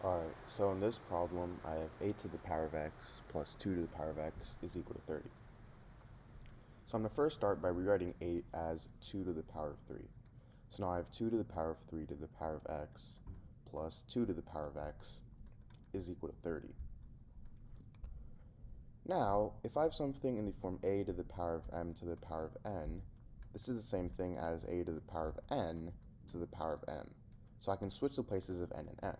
Alright, so in this problem, I have 8 to the power of x plus 2 to the power of x is equal to 30. So I'm going to first start by rewriting 8 as 2 to the power of 3. So now I have 2 to the power of 3 to the power of x plus 2 to the power of x is equal to 30. Now, if I have something in the form a to the power of m to the power of n, this is the same thing as a to the power of n to the power of m. So I can switch the places of n and m.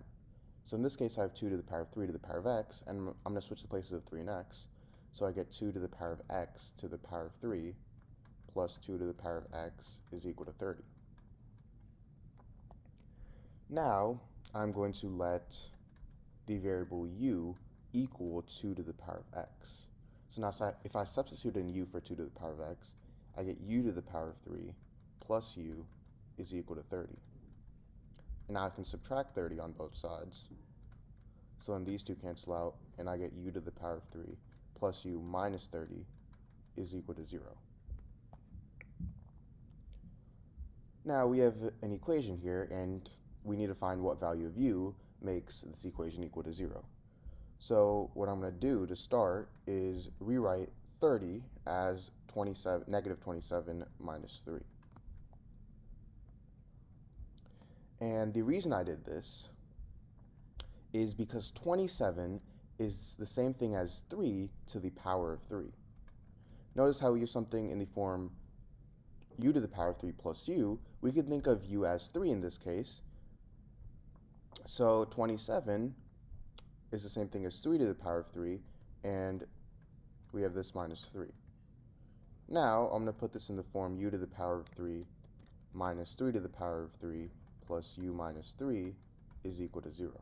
So in this case, I have 2 to the power of 3 to the power of x, and I'm going to switch the places of 3 and x. So I get 2 to the power of x to the power of 3 plus 2 to the power of x is equal to 30. Now, I'm going to let the variable u equal 2 to the power of x. So now if I substitute in u for 2 to the power of x, I get u to the power of 3 plus u is equal to 30. And now I can subtract 30 on both sides. So then these two cancel out, and I get u to the power of 3 plus u minus 30 is equal to 0. Now we have an equation here, and we need to find what value of u makes this equation equal to 0. So what I'm going to do to start is rewrite 30 as negative 27 minus 3. And the reason I did this is because 27 is the same thing as 3 to the power of 3. Notice how we have something in the form u to the power of 3 plus u. We could think of u as 3 in this case. So 27 is the same thing as 3 to the power of 3, and we have this minus 3. Now I'm going to put this in the form u to the power of 3 minus 3 to the power of 3 plus u minus 3 is equal to 0.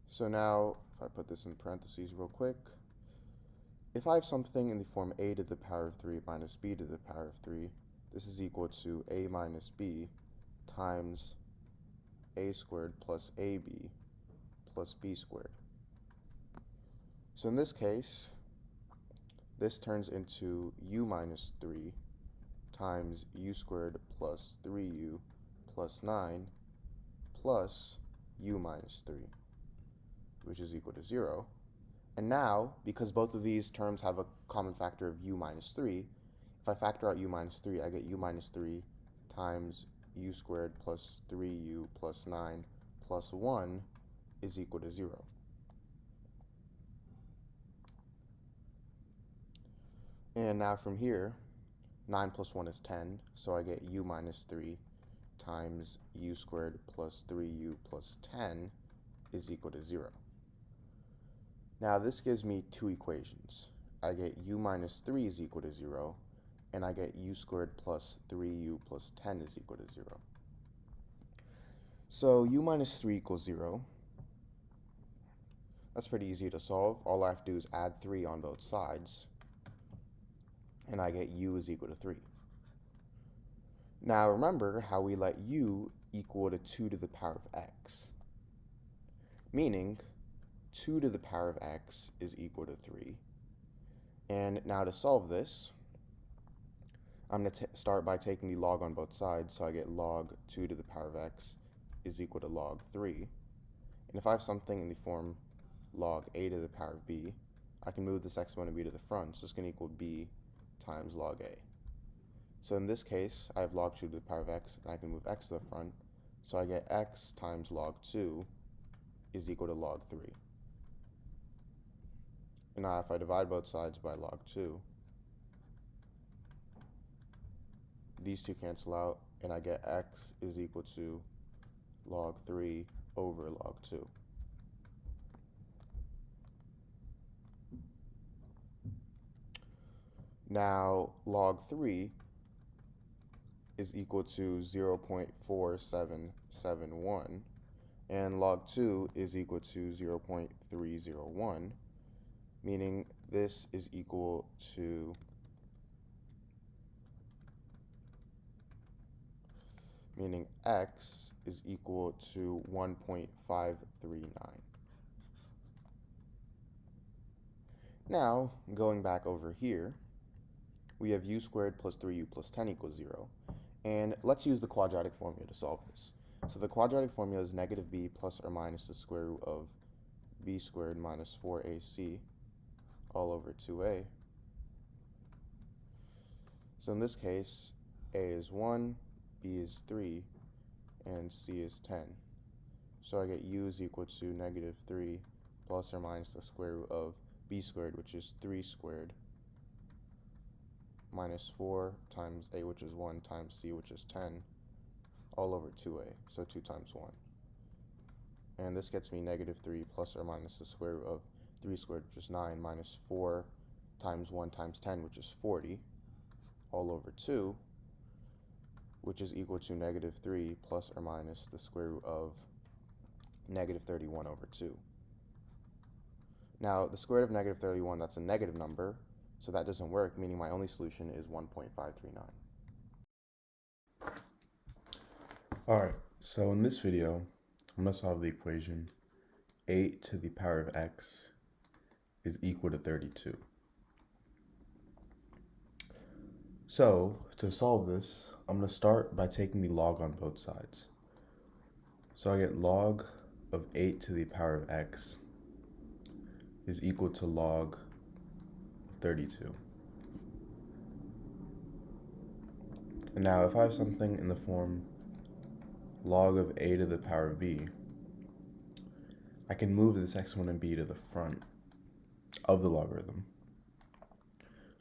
So now, if I put this in parentheses real quick, if I have something in the form a to the power of 3 minus b to the power of 3, this is equal to a minus b times a squared plus ab plus b squared. So in this case, this turns into u minus 3 times u squared plus 3u plus 9 plus u minus 3, which is equal to 0. And now, because both of these terms have a common factor of u minus 3, if I factor out u minus 3, I get u minus 3 times u squared plus 3u plus 9 plus 1 is equal to 0. And now from here, 9 plus 1 is 10, so I get u minus 3 times u squared plus 3u plus 10 is equal to 0. Now this gives me two equations. I get u minus 3 is equal to 0, and I get u squared plus 3u plus 10 is equal to 0. So u minus 3 equals 0. That's pretty easy to solve. All I have to do is add 3 on both sides, and I get u is equal to 3. Now remember how we let u equal to 2 to the power of x, meaning 2 to the power of x is equal to 3. And now to solve this, I'm going to start by taking the log on both sides, so I get log 2 to the power of x is equal to log 3. And if I have something in the form log a to the power of b, I can move this exponent b to the front, so it's going to equal b times log a. So in this case, I have log 2 to the power of x, and I can move x to the front, so I get x times log 2 is equal to log 3. And now if I divide both sides by log 2, these two cancel out, and I get x is equal to log 3 over log 2. Now log 3 is equal to 0.4771, and log 2 is equal to 0.301, meaning this is equal to x is equal to 1.539. Now, going back over here, we have u squared plus 3u plus 10 equals 0. And let's use the quadratic formula to solve this. So the quadratic formula is negative b plus or minus the square root of b squared minus 4ac all over 2a. So in this case, a is 1, b is 3, and c is 10. So I get u is equal to negative 3 plus or minus the square root of b squared, which is 3 squared, minus 4 times a, which is 1, times c, which is 10, all over 2a, so 2 times 1. And this gets me negative 3 plus or minus the square root of 3 squared, which is 9, minus 4 times 1 times 10, which is 40, all over 2, which is equal to negative 3 plus or minus the square root of negative 31 over 2. Now, the square root of negative 31, that's a negative number, so that doesn't work, meaning my only solution is 1.539. Alright, so in this video, I'm going to solve the equation 8 to the power of x is equal to 32. So, to solve this, I'm going to start by taking the log on both sides. So I get log of 8 to the power of x is equal to log of 32. And now if I have something in the form log of a to the power of b, I can move this exponent b to the front of the logarithm.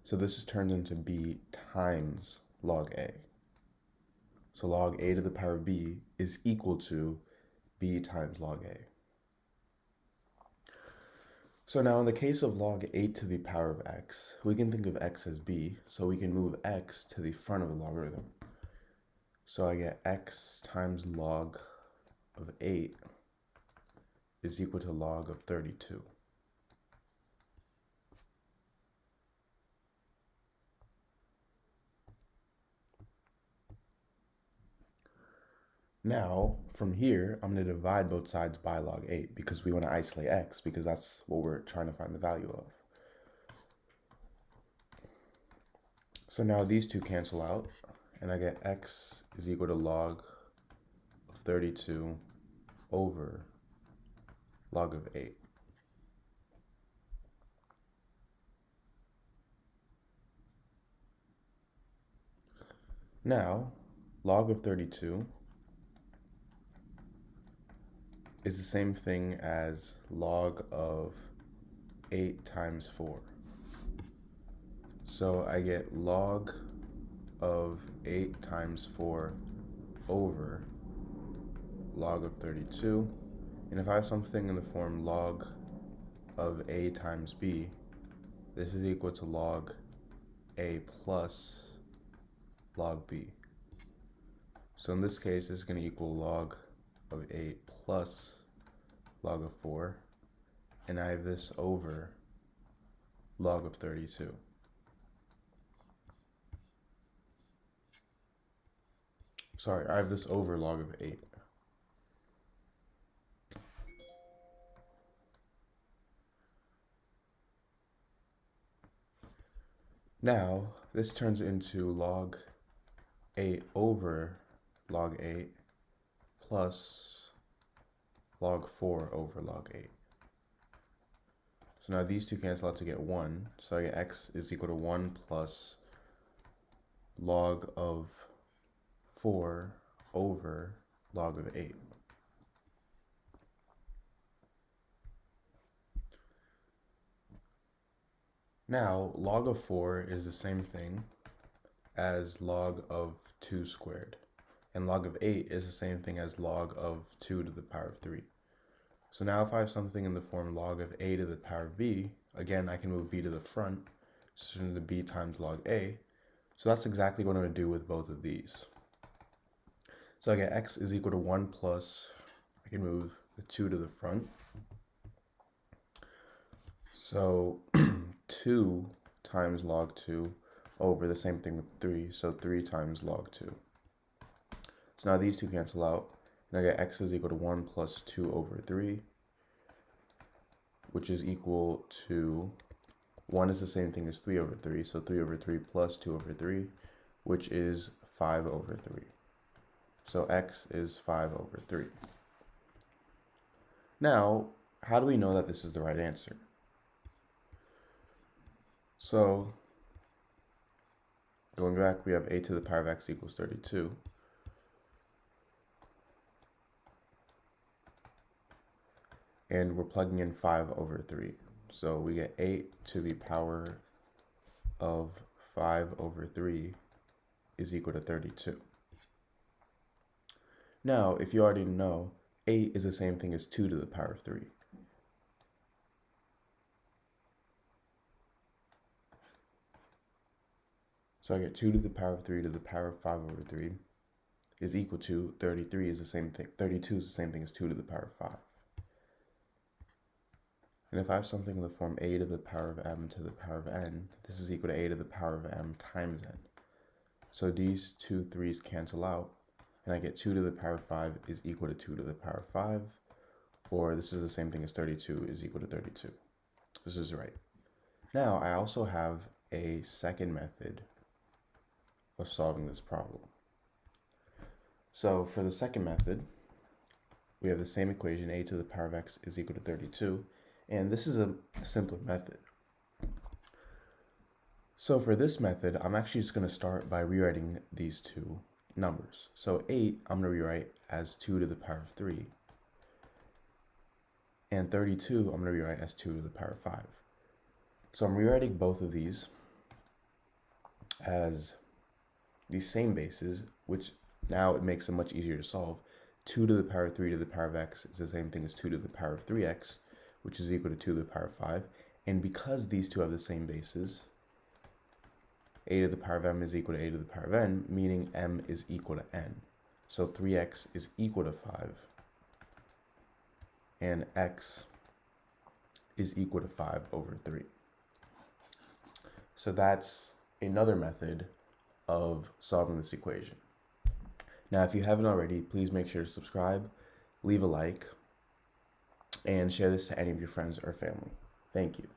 So this is turned into b times log a. So log a to the power of b is equal to b times log a. So now in the case of log 8 to the power of x, we can think of x as b, so we can move x to the front of the logarithm. So I get x times log of 8 is equal to log of 32. Now, from here, I'm going to divide both sides by log 8 because we want to isolate x, because that's what we're trying to find the value of. So now these two cancel out, and I get x is equal to log of 32 over log of 8. Now, log of 32 is the same thing as log of 8 times 4. So I get log of 8 times 4 over log of 32. And if I have something in the form log of a times b, this is equal to log a plus log b. So in this case, this is going to equal log of 8 plus log of 4, and I have this over log of 32. Sorry, I have this over log of 8. Now, this turns into log 8 over log 8 plus log 4 over log 8. So now these two cancel out to get 1. So I get x is equal to 1 plus log of 4 over log of 8. Now, log of 4 is the same thing as log of 2 squared. And log of 8 is the same thing as log of 2 to the power of 3. So now if I have something in the form log of a to the power of b, again, I can move b to the front, so it's going to be b times log a. So that's exactly what I'm going to do with both of these. So I get x is equal to 1 plus, I can move the 2 to the front. So 2 times log 2 over the same thing with 3, so 3 times log 2. So now these two cancel out, and I get x is equal to 1 plus 2 over 3, which is equal to 1 is the same thing as 3 over 3, so 3 over 3 plus 2 over 3, which is 5 over 3. So x is 5 over 3. Now, how do we know that this is the right answer? So, going back, we have a to the power of x equals 32. And we're plugging in 5 over 3. So we get 8 to the power of 5 over 3 is equal to 32. Now, if you already know, 8 is the same thing as 2 to the power of 3. So I get 2 to the power of 3 to the power of 5 over 3 is equal to 33 is the same thing. 32 is the same thing as 2 to the power of 5. And if I have something in the form a to the power of m to the power of n, this is equal to a to the power of m times n. So these two 3's cancel out, and I get 2 to the power of 5 is equal to 2 to the power of 5, or this is the same thing as 32 is equal to 32. This is right. Now, I also have a second method of solving this problem. So for the second method, we have the same equation, a to the power of x is equal to 32, and this is a simpler method. So for this method, I'm actually just going to start by rewriting these two numbers. So 8, I'm going to rewrite as 2 to the power of 3. And 32, I'm going to rewrite as 2 to the power of 5. So I'm rewriting both of these as the same bases, which now it makes them much easier to solve. 2 to the power of 3 to the power of x is the same thing as 2 to the power of 3x, which is equal to 2 to the power of 5. And because these two have the same bases, a to the power of m is equal to a to the power of n, meaning m is equal to n. So 3x is equal to 5, and x is equal to 5 over 3. So that's another method of solving this equation. Now, if you haven't already, please make sure to subscribe, leave a like, and share this to any of your friends or family. Thank you.